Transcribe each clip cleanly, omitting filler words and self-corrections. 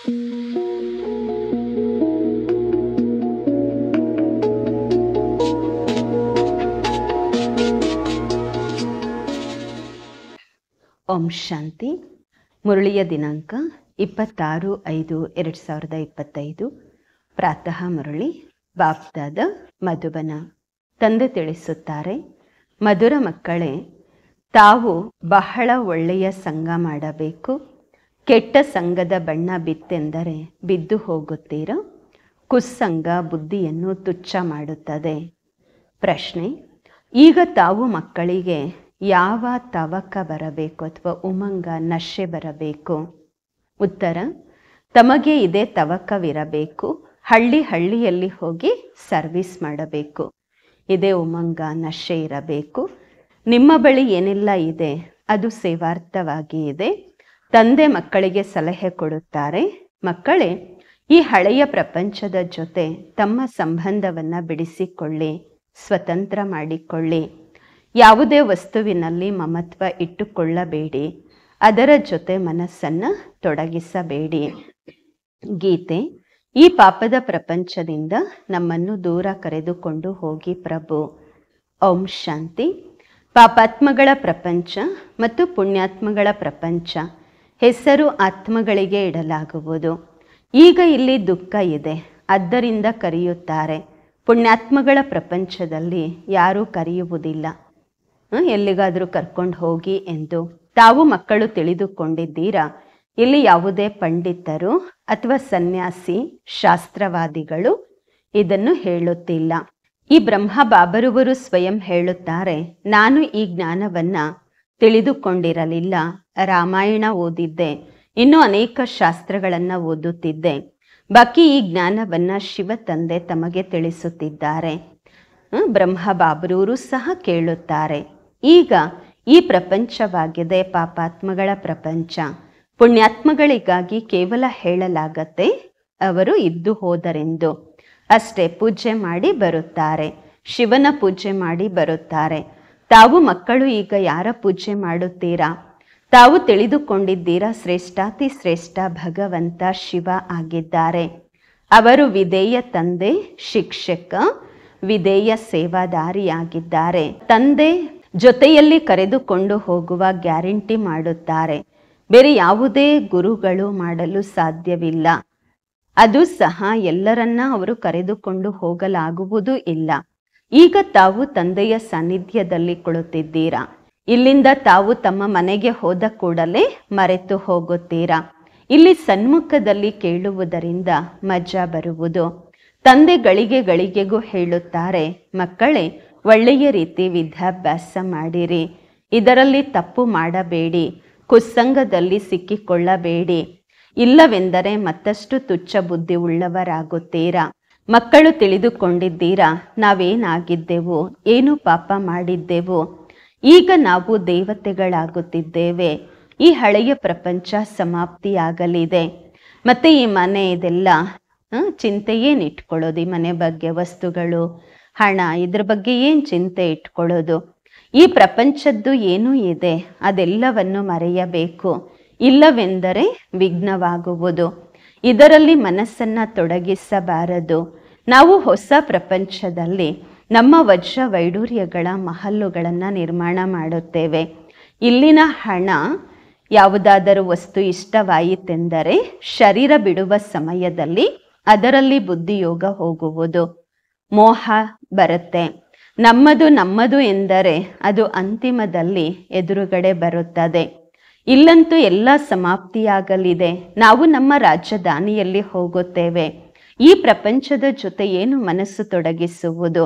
ಓಂ ಶಾಂತಿ. ಮುರಳಿಯ ದಿನಾಂಕ 26/5/2025. ಪ್ರಾತಃ ಮುರಳಿ. ಬಾಪ್ದಾದ ಮಧುಬನ. ತಂದೆ ತಿಳಿಸುತ್ತಾರೆ, ಮಧುರ ಮಕ್ಕಳೇ, ತಾವು ಬಹಳ ಒಳ್ಳೆಯ ಸಂಘ ಮಾಡಬೇಕು. ಕೆಟ್ಟ ಸಂಘದ ಬಣ್ಣ ಬಿತ್ತೆಂದರೆ ಬಿದ್ದು ಹೋಗುತ್ತೀರ. ಕುಸ್ಸಂಗ ಬುದ್ಧಿಯನ್ನು ತುಚ್ಛ ಮಾಡುತ್ತದೆ. ಪ್ರಶ್ನೆ: ಈಗ ತಾವು ಮಕ್ಕಳಿಗೆ ಯಾವ ತವಕ ಬರಬೇಕು ಅಥವಾ ಉಮಂಗ ನಶೆ ಬರಬೇಕು? ಉತ್ತರ: ತಮಗೆ ಇದೇ ತವಕವಿರಬೇಕು. ಹಳ್ಳಿಯಲ್ಲಿ ಹೋಗಿ ಸರ್ವಿಸ್ ಮಾಡಬೇಕು. ಇದೇ ಉಮಂಗ ನಶೆ ಇರಬೇಕು. ನಿಮ್ಮ ಬಳಿ ಏನೆಲ್ಲ ಇದೆ ಅದು ಸೇವಾರ್ಥವಾಗಿ ಇದೆ. ತಂದೆ ಮಕ್ಕಳಿಗೆ ಸಲಹೆ ಕೊಡುತ್ತಾರೆ, ಮಕ್ಕಳೇ, ಈ ಹಳೆಯ ಪ್ರಪಂಚದ ಜೊತೆ ತಮ್ಮ ಸಂಬಂಧವನ್ನು ಬಿಡಿಸಿಕೊಳ್ಳಿ, ಸ್ವತಂತ್ರ ಮಾಡಿಕೊಳ್ಳಿ. ಯಾವುದೇ ವಸ್ತುವಿನಲ್ಲಿ ಮಮತ್ವ ಇಟ್ಟುಕೊಳ್ಳಬೇಡಿ. ಅದರ ಜೊತೆ ಮನಸ್ಸನ್ನು ತೊಡಗಿಸಬೇಡಿ. ಗೀತೆ: ಈ ಪಾಪದ ಪ್ರಪಂಚದಿಂದ ನಮ್ಮನ್ನು ದೂರ ಕರೆದುಕೊಂಡು ಹೋಗಿ ಪ್ರಭು. ಓಂ ಶಾಂತಿ. ಪಾಪಾತ್ಮಗಳ ಪ್ರಪಂಚ ಮತ್ತು ಪುಣ್ಯಾತ್ಮಗಳ ಪ್ರಪಂಚ ಹೆಸರು ಆತ್ಮಗಳಿಗೆ ಇಡಲಾಗುವುದು. ಈಗ ಇಲ್ಲಿ ದುಃಖ ಇದೆ, ಆದ್ದರಿಂದ ಕರೆಯುತ್ತಾರೆ. ಪುಣ್ಯಾತ್ಮಗಳ ಪ್ರಪಂಚದಲ್ಲಿ ಯಾರೂ ಕರೆಯುವುದಿಲ್ಲ, ಎಲ್ಲಿಗಾದರೂ ಕರ್ಕೊಂಡು ಹೋಗಿ ಎಂದು. ತಾವು ಮಕ್ಕಳು ತಿಳಿದುಕೊಂಡಿದ್ದೀರಾ, ಇಲ್ಲಿ ಯಾವುದೇ ಪಂಡಿತರು ಅಥವಾ ಸನ್ಯಾಸಿ ಶಾಸ್ತ್ರವಾದಿಗಳು ಇದನ್ನು ಹೇಳುತ್ತಿಲ್ಲ. ಈ ಬ್ರಹ್ಮ ಬಾಬರುವರು ಸ್ವಯಂ ಹೇಳುತ್ತಾರೆ, ನಾನು ಈ ಜ್ಞಾನವನ್ನು ತಿಳಿದುಕೊಂಡಿರಲಿಲ್ಲ. ರಾಮಾಯಣ ಓದಿದ್ದೆ, ಇನ್ನೂ ಅನೇಕ ಶಾಸ್ತ್ರಗಳನ್ನು ಓದುತ್ತಿದ್ದೆ. ಬಾಕಿ ಈ ಜ್ಞಾನವನ್ನು ಶಿವ ತಂದೆ ತಮಗೆ ತಿಳಿಸುತ್ತಿದ್ದಾರೆ. ಬ್ರಹ್ಮ ಬಾಬರೂರು ಸಹ ಕೇಳುತ್ತಾರೆ, ಈಗ ಈ ಪ್ರಪಂಚವಾಗಿದೆ ಪಾಪಾತ್ಮಗಳ ಪ್ರಪಂಚ. ಪುಣ್ಯಾತ್ಮಗಳಿಗಾಗಿ ಕೇವಲ ಹೇಳಲಾಗತ್ತೆ, ಅವರು ಇದ್ದು ಹೋದರೆಂದು ಅಷ್ಟೇ. ಪೂಜೆ ಮಾಡಿ ಬರುತ್ತಾರೆ, ಶಿವನ ಪೂಜೆ ಮಾಡಿ ಬರುತ್ತಾರೆ. ತಾವು ಮಕ್ಕಳು ಈಗ ಯಾರ ಪೂಜೆ ಮಾಡುತ್ತೀರಾ? ತಾವು ತಿಳಿದುಕೊಂಡಿದ್ದೀರಾ, ಶ್ರೇಷ್ಠಾತಿ ಶ್ರೇಷ್ಠ ಭಗವಂತ ಶಿವ ಆಗಿದ್ದಾರೆ. ಅವರು ವಿಧೇಯ ತಂದೆ, ಶಿಕ್ಷಕ, ವಿಧೇಯ ಸೇವಾದಾರಿಯಾಗಿದ್ದಾರೆ. ತಂದೆ ಜೊತೆಯಲ್ಲಿ ಕರೆದುಕೊಂಡು ಹೋಗುವ ಗ್ಯಾರಂಟಿ ಮಾಡುತ್ತಾರೆ. ಬೇರೆ ಯಾವುದೇ ಗುರುಗಳು ಮಾಡಲು ಸಾಧ್ಯವಿಲ್ಲ. ಅದು ಸಹ ಎಲ್ಲರನ್ನ ಅವರು ಕರೆದುಕೊಂಡು ಹೋಗಲಾಗುವುದೂ ಇಲ್ಲ. ಈಗ ತಾವು ತಂದೆಯ ಸಾನ್ನಿಧ್ಯದಲ್ಲಿ ಕುಳಿತಿದ್ದೀರಾ. ಇಲ್ಲಿಂದ ತಾವು ತಮ್ಮ ಮನೆಗೆ ಹೋದ ಕೂಡಲೇ ಮರೆತು ಹೋಗುತ್ತೀರಾ. ಇಲ್ಲಿ ಸನ್ಮುಖದಲ್ಲಿ ಕೇಳುವುದರಿಂದ ಮಜಾ ಬರುವುದು. ತಂದೆ ಗಳಿಗೆಗೂ ಹೇಳುತ್ತಾರೆ, ಮಕ್ಕಳೇ, ಒಳ್ಳೆಯ ರೀತಿ ವಿದ್ಯಾಭ್ಯಾಸ ಮಾಡಿರಿ. ಇದರಲ್ಲಿ ತಪ್ಪು ಮಾಡಬೇಡಿ. ಕುಸ್ಸಂಗದಲ್ಲಿ ಸಿಕ್ಕಿಕೊಳ್ಳಬೇಡಿ. ಇಲ್ಲವೆಂದರೆ ಮತ್ತಷ್ಟು ತುಚ್ಛ ಬುದ್ಧಿ ಉಳ್ಳವರಾಗುತ್ತೀರಾ. ಮಕ್ಕಳು ತಿಳಿದುಕೊಂಡಿದ್ದೀರಾ, ನಾವೇನಾಗಿದ್ದೆವು, ಏನು ಪಾಪ ಮಾಡಿದ್ದೆವು. ಈಗ ನಾವು ದೇವತೆಗಳಾಗುತ್ತಿದ್ದೇವೆ. ಈ ಹಳೆಯ ಪ್ರಪಂಚ ಸಮಾಪ್ತಿಯಾಗಲಿದೆ. ಮತ್ತೆ ಈ ಮನೆ ಇದೆಲ್ಲ ಚಿಂತೆ ಏನು ಇಟ್ಕೊಳ್ಳೋದು? ಈ ಮನೆ ಬಗ್ಗೆ, ವಸ್ತುಗಳು, ಹಣ, ಇದ್ರ ಬಗ್ಗೆ ಏನು ಚಿಂತೆ ಇಟ್ಕೊಳ್ಳೋದು? ಈ ಪ್ರಪಂಚದ್ದು ಏನೂ ಇದೆ ಅದೆಲ್ಲವನ್ನು ಮರೆಯಬೇಕು. ಇಲ್ಲವೆಂದರೆ ವಿಘ್ನವಾಗುವುದು. ಇದರಲ್ಲಿ ಮನಸ್ಸನ್ನು ತೊಡಗಿಸಬಾರದು. ನಾವು ಹೊಸ ಪ್ರಪಂಚದಲ್ಲಿ ನಮ್ಮ ವಜ್ರ ವೈಡೂರ್ಯಗಳ ಮಹಲ್ಲುಗಳನ್ನು ನಿರ್ಮಾಣ ಮಾಡುತ್ತೇವೆ. ಇಲ್ಲಿನ ಹಣ, ಯಾವುದಾದರೂ ವಸ್ತು ಇಷ್ಟವಾಯಿತೆಂದರೆ ಶರೀರ ಬಿಡುವ ಸಮಯದಲ್ಲಿ ಅದರಲ್ಲಿ ಬುದ್ಧಿಯೋಗ ಹೋಗುವುದು, ಮೋಹ ಬರುತ್ತೆ. ನಮ್ಮದು ಎಂದರೆ ಅದು ಅಂತಿಮದಲ್ಲಿ ಎದುರುಗಡೆ ಬರುತ್ತದೆ. ಇಲ್ಲಂತೂ ಎಲ್ಲ ಸಮಾಪ್ತಿಯಾಗಲಿದೆ. ನಾವು ನಮ್ಮ ರಾಜಧಾನಿಯಲ್ಲಿ ಹೋಗುತ್ತೇವೆ. ಈ ಪ್ರಪಂಚದ ಜೊತೆ ಏನು ಮನಸ್ಸು ತೊಡಗಿಸುವುದು?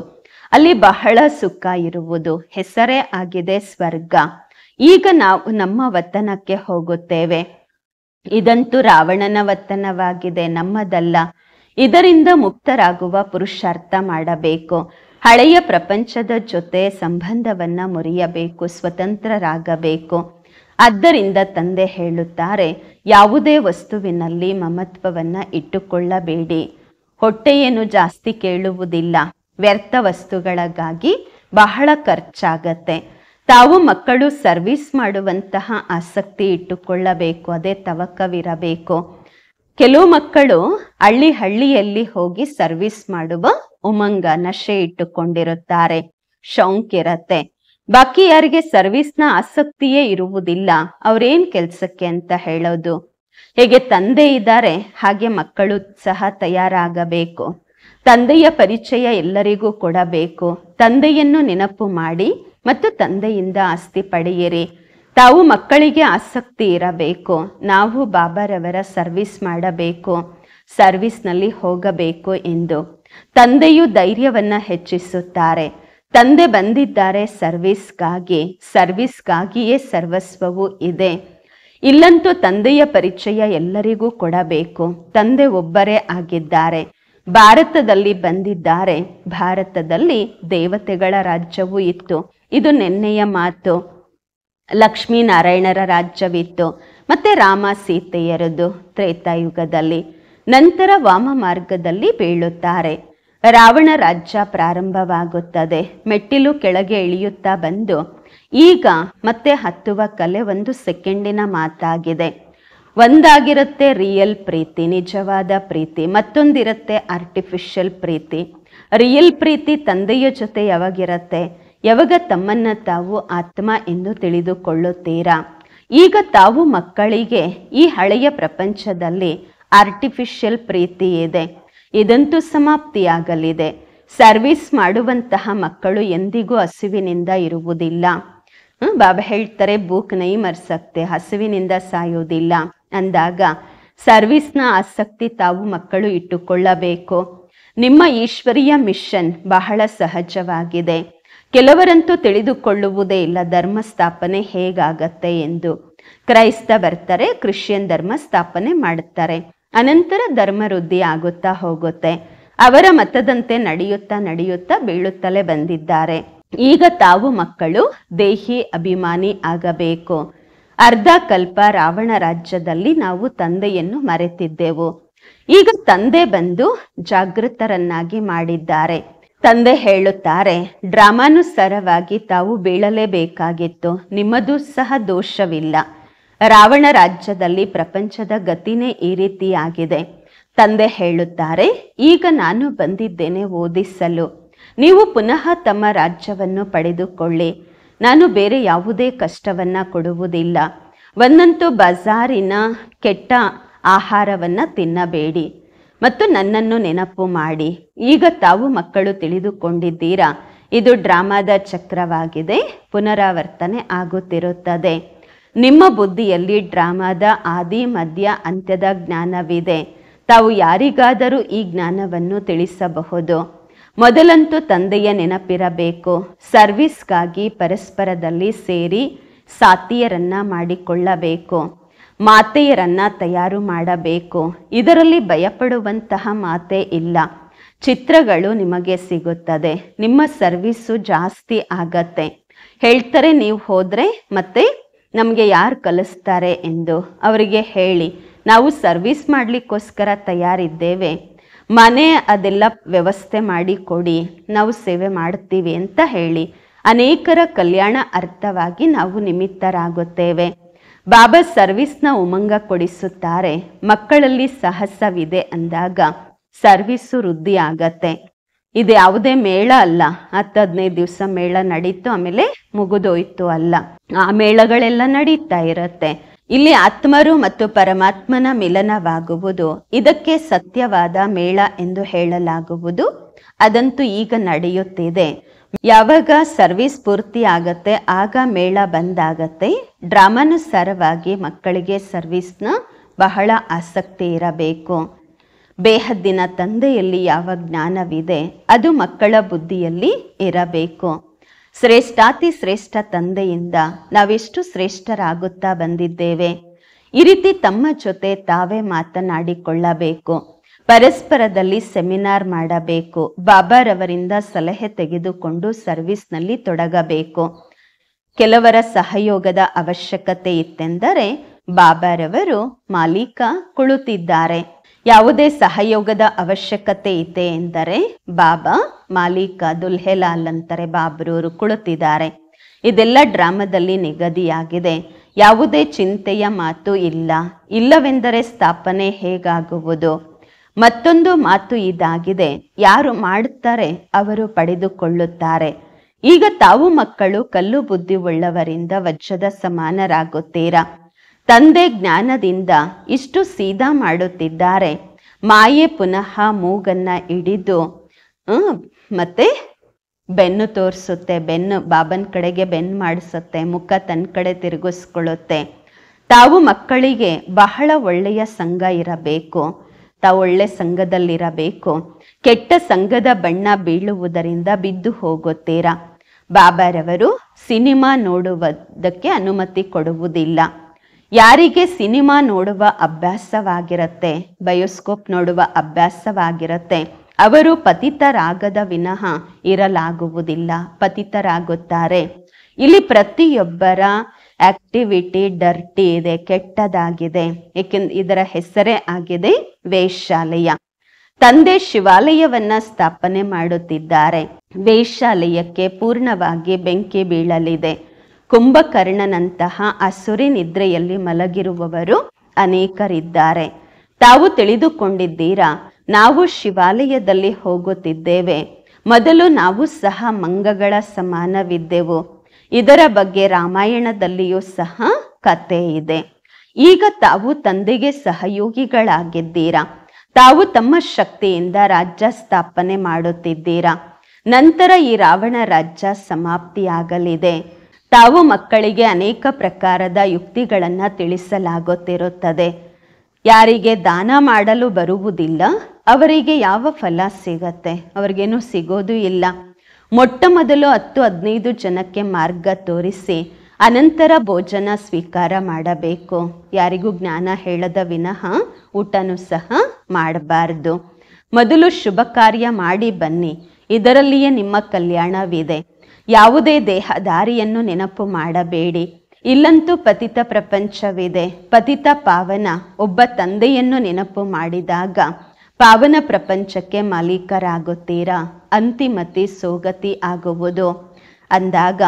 ಅಲ್ಲಿ ಬಹಳ ಸುಖ ಇರುವುದು. ಹೆಸರೇ ಆಗಿದೆ ಸ್ವರ್ಗ. ಈಗ ನಾವು ನಮ್ಮ ವತನಕ್ಕೆ ಹೋಗುತ್ತೇವೆ. ಇದಂತೂ ರಾವಣನ ವತನವಾಗಿದೆ, ನಮ್ಮದಲ್ಲ. ಇದರಿಂದ ಮುಕ್ತರಾಗುವ ಪುರುಷಾರ್ಥ ಮಾಡಬೇಕು. ಹಳೆಯ ಪ್ರಪಂಚದ ಜೊತೆ ಸಂಬಂಧವನ್ನು ಮುರಿಯಬೇಕು, ಸ್ವತಂತ್ರರಾಗಬೇಕು. ಆದ್ದರಿಂದ ತಂದೆ ಹೇಳುತ್ತಾರೆ, ಯಾವುದೇ ವಸ್ತುವಿನಲ್ಲಿ ಮಮತ್ವವನ್ನು ಇಟ್ಟುಕೊಳ್ಳಬೇಡಿ. ಹೊಟ್ಟೆಯನ್ನು ಜಾಸ್ತಿ ಕೇಳುವುದಿಲ್ಲ. ವ್ಯರ್ಥ ವಸ್ತುಗಳಿಗಾಗಿ ಬಹಳ ಖರ್ಚಾಗತ್ತೆ. ತಾವು ಮಕ್ಕಳು ಸರ್ವಿಸ್ ಮಾಡುವಂತಹ ಆಸಕ್ತಿ ಇಟ್ಟುಕೊಳ್ಳಬೇಕು. ಅದೇ ತವಕವಿರಬೇಕು. ಕೆಲವು ಮಕ್ಕಳು ಹಳ್ಳಿಯಲ್ಲಿ ಹೋಗಿ ಸರ್ವಿಸ್ ಮಾಡುವ ಉಮಂಗ ನಶೆ ಇಟ್ಟುಕೊಂಡಿರುತ್ತಾರೆ, ಶೌಂಕಿರತ್ತೆ. ಬಾಕಿ ಯಾರಿಗೆ ಸರ್ವಿಸ್ನ ಆಸಕ್ತಿಯೇ ಇರುವುದಿಲ್ಲ, ಅವ್ರೇನ್ ಕೆಲ್ಸಕ್ಕೆ ಅಂತ ಹೇಳೋದು. ಹೇಗೆ ತಂದೆ ಇದ್ದಾರೆ ಹಾಗೆ ಮಕ್ಕಳು ಸಹ ತಯಾರಾಗಬೇಕು. ತಂದೆಯ ಪರಿಚಯ ಎಲ್ಲರಿಗೂ ಕೊಡಬೇಕು. ತಂದೆಯನ್ನು ನೆನಪು ಮಾಡಿ ಮತ್ತು ತಂದೆಯಿಂದ ಆಸ್ತಿ ಪಡೆಯಿರಿ. ತಾವು ಮಕ್ಕಳಿಗೆ ಆಸಕ್ತಿ ಇರಬೇಕು. ನಾವು ಬಾಬಾರವರ ಸರ್ವಿಸ್ ಮಾಡಬೇಕು, ಸರ್ವಿಸ್ನಲ್ಲಿ ಹೋಗಬೇಕು ಎಂದು. ತಂದೆಯು ಧೈರ್ಯವನ್ನ ಹೆಚ್ಚಿಸುತ್ತಾರೆ. ತಂದೆ ಬಂದಿದ್ದಾರೆ ಸರ್ವಿಸ್ಗಾಗಿಯೇ ಸರ್ವಸ್ವವೂ ಇದೆ. ಇಲ್ಲಂತೂ ತಂದೆಯ ಪರಿಚಯ ಎಲ್ಲರಿಗೂ ಕೊಡಬೇಕು. ತಂದೆ ಒಬ್ಬರೇ ಆಗಿದ್ದಾರೆ. ಭಾರತದಲ್ಲಿ ಬಂದಿದ್ದಾರೆ. ಭಾರತದಲ್ಲಿ ದೇವತೆಗಳ ರಾಜ್ಯವೂ ಇತ್ತು. ಇದು ನೆನ್ನೆಯ ಮಾತು. ಲಕ್ಷ್ಮೀನಾರಾಯಣರ ರಾಜ್ಯವಿತ್ತು. ಮತ್ತೆ ರಾಮ ಸೀತೆಯರದು ತ್ರೇತಾಯುಗದಲ್ಲಿ. ನಂತರ ವಾಮ ಮಾರ್ಗದಲ್ಲಿ ಬೀಳುತ್ತಾರೆ. ರಾವಣ ರಾಜ್ಯ ಪ್ರಾರಂಭವಾಗುತ್ತದೆ. ಮೆಟ್ಟಿಲು ಕೆಳಗೆ ಇಳಿಯುತ್ತಾ ಬಂದು ಈಗ ಮತ್ತೆ ಹತ್ತುವ ಕಲೆ 1 ಸೆಕೆಂಡಿನ ಮಾತಾಗಿದೆ. ಒಂದಾಗಿರುತ್ತೆ ರಿಯಲ್ ಪ್ರೀತಿ, ನಿಜವಾದ ಪ್ರೀತಿ. ಮತ್ತೊಂದಿರುತ್ತೆ ಆರ್ಟಿಫಿಷಿಯಲ್ ಪ್ರೀತಿ. ರಿಯಲ್ ಪ್ರೀತಿ ತಂದೆಯ ಜೊತೆ ಯಾವಾಗಿರುತ್ತೆ? ಯಾವಾಗ ತಮ್ಮನ್ನ ತಾವು ಆತ್ಮ ಎಂದು ತಿಳಿದುಕೊಳ್ಳುತ್ತೀರಾ. ಈಗ ತಾವು ಮಕ್ಕಳಿಗೆ ಈ ಹಳೆಯ ಪ್ರಪಂಚದಲ್ಲಿ ಆರ್ಟಿಫಿಷಿಯಲ್ ಪ್ರೀತಿ ಇದೆ, ಇದಂತೂ ಸಮಾಪ್ತಿಯಾಗಲಿದೆ. ಸರ್ವಿಸ್ ಮಾಡುವಂತಹ ಮಕ್ಕಳು ಎಂದಿಗೂ ಹಸಿವಿನಿಂದ ಇರುವುದಿಲ್ಲ. ಬಾಬಾ ಹೇಳ್ತಾರೆ ಭೂಕ್ ನೈ ಮರ್ ಸಕ್ತೆ, ಹಸಿವಿನಿಂದ ಸಾಯುವುದಿಲ್ಲ ಅಂದಾಗ ಸರ್ವಿಸ್ನ ಆಸಕ್ತಿ ತಾವು ಮಕ್ಕಳು ಇಟ್ಟುಕೊಳ್ಳಬೇಕು. ನಿಮ್ಮ ಈಶ್ವರೀಯ ಮಿಷನ್ ಬಹಳ ಸಹಜವಾಗಿದೆ. ಕೆಲವರಂತೂ ತಿಳಿದುಕೊಳ್ಳುವುದೇ ಇಲ್ಲ ಧರ್ಮ ಸ್ಥಾಪನೆ ಹೇಗಾಗತ್ತೆ ಎಂದು. ಕ್ರೈಸ್ತ ಬರ್ತಾರೆ, ಕ್ರಿಶ್ಚಿಯನ್ ಧರ್ಮ ಸ್ಥಾಪನೆ ಮಾಡುತ್ತಾರೆ. ಅನಂತರ ಧರ್ಮ ವೃದ್ಧಿ ಆಗುತ್ತಾ ಹೋಗುತ್ತೆ. ಅವರ ಮತದಂತೆ ನಡೆಯುತ್ತಾ ಬೀಳುತ್ತಲೇ ಬಂದಿದ್ದಾರೆ. ಈಗ ತಾವು ಮಕ್ಕಳು ದೇಹಿ ಅಭಿಮಾನಿ ಆಗಬೇಕು. ಅರ್ಧ ಕಲ್ಪ ರಾವಣ ರಾಜ್ಯದಲ್ಲಿ ನಾವು ತಂದೆಯನ್ನು ಮರೆತಿದ್ದೆವು. ಈಗ ತಂದೆ ಬಂದು ಜಾಗೃತರನ್ನಾಗಿ ಮಾಡಿದ್ದಾರೆ. ತಂದೆ ಹೇಳುತ್ತಾರೆ ಡ್ರಾಮಾನುಸಾರವಾಗಿ ತಾವು ಬೀಳಲೇಬೇಕಾಗಿತ್ತು, ನಿಮ್ಮದು ಸಹ ದೋಷವಿಲ್ಲ. ರಾವಣ ರಾಜ್ಯದಲ್ಲಿ ಪ್ರಪಂಚದ ಗತಿನೇ ಈ ರೀತಿಯಾಗಿದೆ. ತಂದೆ ಹೇಳುತ್ತಾರೆ ಈಗ ನಾನು ಬಂದಿದ್ದೇನೆ ಓದಿಸಲು. ನೀವು ಪುನಃ ತಮ್ಮ ರಾಜ್ಯವನ್ನು ಪಡೆದುಕೊಳ್ಳಿ. ನಾನು ಬೇರೆ ಯಾವುದೇ ಕಷ್ಟವನ್ನ ಕೊಡುವುದಿಲ್ಲ. ಒಂದಂತೂ ಬಜಾರಿನ ಕೆಟ್ಟ ಆಹಾರವನ್ನ ತಿನ್ನಬೇಡಿ ಮತ್ತು ನನ್ನನ್ನು ನೆನಪು ಮಾಡಿ. ಈಗ ತಾವು ಮಕ್ಕಳು ತಿಳಿದುಕೊಂಡಿದ್ದೀರಾ, ಇದು ಡ್ರಾಮಾದ ಚಕ್ರವಾಗಿದೆ, ಪುನರಾವರ್ತನೆ ಆಗುತ್ತಿರುತ್ತದೆ. ನಿಮ್ಮ ಬುದ್ಧಿಯಲ್ಲಿ ಡ್ರಾಮಾದ ಆದಿ ಮಧ್ಯ ಅಂತ್ಯದ ಜ್ಞಾನವಿದೆ. ತಾವು ಯಾರಿಗಾದರೂ ಈ ಜ್ಞಾನವನ್ನು ತಿಳಿಸಬಹುದು. ಮೊದಲಂತೂ ತಂದೆಯ ನೆನಪಿರಬೇಕು. ಸರ್ವಿಸ್ಗಾಗಿ ಪರಸ್ಪರದಲ್ಲಿ ಸೇರಿ ಸಾತಿಯರನ್ನ ಮಾಡಿಕೊಳ್ಳಬೇಕು, ಮಾತೆಯರನ್ನ ತಯಾರು ಮಾಡಬೇಕು. ಇದರಲ್ಲಿ ಭಯಪಡುವಂತಹ ಮಾತೇ ಇಲ್ಲ. ಚಿತ್ರಗಳು ನಿಮಗೆ ಸಿಗುತ್ತದೆ. ನಿಮ್ಮ ಸರ್ವಿಸ್ಸು ಜಾಸ್ತಿ ಆಗತ್ತೆ. ಹೇಳ್ತಾರೆ ನೀವು ಹೋದ್ರೆ ಮತ್ತೆ ನಮಗೆ ಯಾರು ಕಲಿಸ್ತಾರೆ ಎಂದು. ಅವರಿಗೆ ಹೇಳಿ ನಾವು ಸರ್ವಿಸ್ ಮಾಡಲಿಕ್ಕೋಸ್ಕರ ತಯಾರಿದ್ದೇವೆ, ಮನೆ ಅದೆಲ್ಲ ವ್ಯವಸ್ಥೆ ಮಾಡಿ ಕೊಡಿ, ನಾವು ಸೇವೆ ಮಾಡ್ತೀವಿ ಅಂತ ಹೇಳಿ. ಅನೇಕರ ಕಲ್ಯಾಣ ಅರ್ಥವಾಗಿ ನಾವು ನಿಮಿತ್ತರಾಗುತ್ತೇವೆ. ಬಾಬಾ ಸರ್ವಿಸ್ನ ಉಮಂಗ ಕೊಡಿಸುತ್ತಾರೆ. ಮಕ್ಕಳಲ್ಲಿ ಸಾಹಸವಿದೆ ಅಂದಾಗ ಸರ್ವಿಸ್ಸು ವೃದ್ಧಿ ಆಗತ್ತೆ. ಇದು ಯಾವುದೇ ಮೇಳ ಅಲ್ಲ, 10-15 ದಿವಸ ಮೇಳ ನಡೀತು ಆಮೇಲೆ ಮುಗಿದೋಯ್ತು ಅಲ್ಲ. ಆ ಮೇಳಗಳೆಲ್ಲ ನಡೀತಾ ಇರತ್ತೆ. ಇಲ್ಲಿ ಆತ್ಮರು ಮತ್ತು ಪರಮಾತ್ಮನ ಮಿಲನವಾಗುವುದು, ಇದಕ್ಕೆ ಸತ್ಯವಾದ ಮೇಳ ಎಂದು ಹೇಳಲಾಗುವುದು. ಅದಂತೂ ಈಗ ನಡೆಯುತ್ತಿದೆ. ಯಾವಾಗ ಸರ್ವಿಸ್ ಪೂರ್ತಿ ಆಗತ್ತೆ ಆಗ ಮೇಳ ಬಂದಾಗತ್ತೆ. ಡ್ರಾಮಾನುಸಾರವಾಗಿ ಮಕ್ಕಳಿಗೆ ಸರ್ವಿಸ್ನ ಬಹಳ ಆಸಕ್ತಿ ಇರಬೇಕು. ಬೇಹದ್ದಿನ ತಂದೆಯಲ್ಲಿ ಯಾವ ಜ್ಞಾನವಿದೆ ಅದು ಮಕ್ಕಳ ಬುದ್ಧಿಯಲ್ಲಿ ಇರಬೇಕು. ಶ್ರೇಷ್ಠಾತಿ ಶ್ರೇಷ್ಠ ತಂದೆಯಿಂದ ನಾವೆಷ್ಟು ಶ್ರೇಷ್ಠರಾಗುತ್ತಾ ಬಂದಿದ್ದೇವೆ. ಈ ರೀತಿ ತಮ್ಮ ಜೊತೆ ತಾವೇ ಮಾತನಾಡಿಕೊಳ್ಳಬೇಕು. ಪರಸ್ಪರದಲ್ಲಿ ಸೆಮಿನಾರ್ ಮಾಡಬೇಕು. ಬಾಬಾರವರಿಂದ ಸಲಹೆ ತೆಗೆದುಕೊಂಡು ಸರ್ವಿಸ್ನಲ್ಲಿ ತೊಡಗಬೇಕು. ಕೆಲವರ ಸಹಯೋಗದ ಅವಶ್ಯಕತೆ ಇತ್ತೆಂದರೆ ಬಾಬಾರವರು ಮಾಲೀಕ ಕುಳಿತಿದ್ದಾರೆ. ಯಾವುದೇ ಸಹಯೋಗದ ಅವಶ್ಯಕತೆ ಇದೆ ಎಂದರೆ ಬಾಬಾ ಮಾಲೀಕ ದುಲ್ಹೆಲಾಲ್ ಅಂತಾರೆ, ಬಾಬ್ರವರು ಕುಳಿತಿದ್ದಾರೆ. ಇದೆಲ್ಲ ಡ್ರಾಮಾದಲ್ಲಿ ನಿಗದಿಯಾಗಿದೆ. ಯಾವುದೇ ಚಿಂತೆಯ ಮಾತು ಇಲ್ಲ. ಇಲ್ಲವೆಂದರೆ ಸ್ಥಾಪನೆ ಹೇಗಾಗುವುದು? ಮತ್ತೊಂದು ಮಾತು ಇದಾಗಿದೆ, ಯಾರು ಮಾಡುತ್ತಾರೆ ಅವರು ಪಡೆದುಕೊಳ್ಳುತ್ತಾರೆ. ಈಗ ತಾವು ಮಕ್ಕಳು ಕಲ್ಲು ಬುದ್ಧಿ ಉಳ್ಳವರಿಂದ ವಜ್ರದ ಸಮಾನರಾಗುತ್ತೀರಾ. ತಂದೆ ಜ್ಞಾನದಿಂದ ಇಷ್ಟು ಸೀದಾ ಮಾಡುತ್ತಿದ್ದಾರೆ. ಮಾಯೆ ಪುನಃ ಮೂಗನ್ನ ಹಿಡಿದು ಮತ್ತೆ ಬೆನ್ನು ತೋರಿಸುತ್ತೆ, ಬೆನ್ನು ಬಾಬನ್ ಕಡೆಗೆ ಬೆನ್ನು ಮಾಡಿಸುತ್ತೆ, ಮುಖ ತನ್ನ ಕಡೆ ತಿರುಗಿಸ್ಕೊಳ್ಳುತ್ತೆ. ತಾವು ಮಕ್ಕಳಿಗೆ ಬಹಳ ಒಳ್ಳೆಯ ಸಂಘ ಇರಬೇಕು, ತಾವು ಒಳ್ಳೆ ಸಂಘದಲ್ಲಿರಬೇಕು. ಕೆಟ್ಟ ಸಂಘದ ಬಣ್ಣ ಬೀಳುವುದರಿಂದ ಬಿದ್ದು ಹೋಗುತ್ತೀರಾ. ಬಾಬಾರವರು ಸಿನಿಮಾ ನೋಡುವುದಕ್ಕೆ ಅನುಮತಿ ಕೊಡುವುದಿಲ್ಲ. ಯಾರಿಗೆ ಸಿನಿಮಾ ನೋಡುವ ಅಭ್ಯಾಸವಾಗಿರುತ್ತೆ, ಬಯೋಸ್ಕೋಪ್ ನೋಡುವ ಅಭ್ಯಾಸವಾಗಿರುತ್ತೆ, ಅವರು ಪತಿತರಾಗದ ವಿನಃ ಇರಲಾಗುವುದಿಲ್ಲ, ಪತಿತರಾಗುತ್ತಾರೆ. ಇಲ್ಲಿ ಪ್ರತಿಯೊಬ್ಬರ ಆಕ್ಟಿವಿಟಿ ಡರ್ಟಿ ಇದೆ, ಕೆಟ್ಟದಾಗಿದೆ. ಏಕೆಂದ್ರೆ ಇದರ ಹೆಸರೇ ಆಗಿದೆ ವೇಶ್ಯಾಲಯ. ತಂದೆ ಶಿವಾಲಯವನ್ನ ಸ್ಥಾಪನೆ ಮಾಡುತ್ತಿದ್ದಾರೆ. ವೇಶ್ಯಾಲಯಕ್ಕೆ ಪೂರ್ಣವಾಗಿ ಬೆಂಕಿ ಬೀಳಲಿದೆ. ಕುಂಭಕರ್ಣನಂತಹ ಅಸುರಿ ನಿದ್ರೆಯಲ್ಲಿ ಮಲಗಿರುವವರು ಅನೇಕರಿದ್ದಾರೆ. ತಾವು ತಿಳಿದುಕೊಂಡಿದ್ದೀರಾ, ನಾವು ಶಿವಾಲಯದಲ್ಲಿ ಹೋಗುತ್ತಿದ್ದೇವೆ. ಮೊದಲು ನಾವು ಸಹ ಮಂಗಗಳ ಸಮಾನವಿದ್ದೆವು. ಇದರ ಬಗ್ಗೆ ರಾಮಾಯಣದಲ್ಲಿಯೂ ಸಹ ಕಥೆ ಇದೆ. ಈಗ ತಾವು ತಂದೆಗೆ ಸಹಯೋಗಿಗಳಾಗಿದ್ದೀರಾ. ತಾವು ತಮ್ಮ ಶಕ್ತಿಯಿಂದ ರಾಜ್ಯ ಸ್ಥಾಪನೆ ಮಾಡುತ್ತಿದ್ದೀರಾ. ನಂತರ ಈ ರಾವಣ ರಾಜ್ಯ ಸಮಾಪ್ತಿಯಾಗಲಿದೆ. ತಾವು ಮಕ್ಕಳಿಗೆ ಅನೇಕ ಪ್ರಕಾರದ ಯುಕ್ತಿಗಳನ್ನು ತಿಳಿಸಲಾಗುತ್ತಿರುತ್ತದೆ. ಯಾರಿಗೆ ದಾನ ಮಾಡಲು ಬರುವುದಿಲ್ಲ ಅವರಿಗೆ ಯಾವ ಫಲ ಸಿಗತ್ತೆ? ಅವ್ರಿಗೇನು ಸಿಗೋದು ಇಲ್ಲ. ಮೊಟ್ಟ ಮೊದಲು 10-15 ಜನಕ್ಕೆ ಮಾರ್ಗ ತೋರಿಸಿ ಅನಂತರ ಭೋಜನ ಸ್ವೀಕಾರ ಮಾಡಬೇಕು. ಯಾರಿಗೂ ಜ್ಞಾನ ಹೇಳದ ವಿನಃ ಊಟನೂ ಸಹ ಮಾಡಬಾರ್ದು. ಮೊದಲು ಶುಭ ಕಾರ್ಯ ಮಾಡಿ ಬನ್ನಿ, ಇದರಲ್ಲಿಯೇ ನಿಮ್ಮ ಕಲ್ಯಾಣವಿದೆ. ಯಾವುದೇ ದೇಹದಾರಿಯನ್ನು ನೆನಪು ಮಾಡಬೇಡಿ. ಇಲ್ಲಂತೂ ಪತಿತ ಪ್ರಪಂಚವಿದೆ. ಪತಿತ ಪಾವನ ಒಬ್ಬ ತಂದೆಯನ್ನು ನೆನಪು ಮಾಡಿದಾಗ ಪಾವನ ಪ್ರಪಂಚಕ್ಕೆ ಮಾಲೀಕರಾಗುತ್ತೀರಾ. ಅಂತಿಮತಿ ಸೋಗತಿ ಆಗುವುದು. ಅಂದಾಗ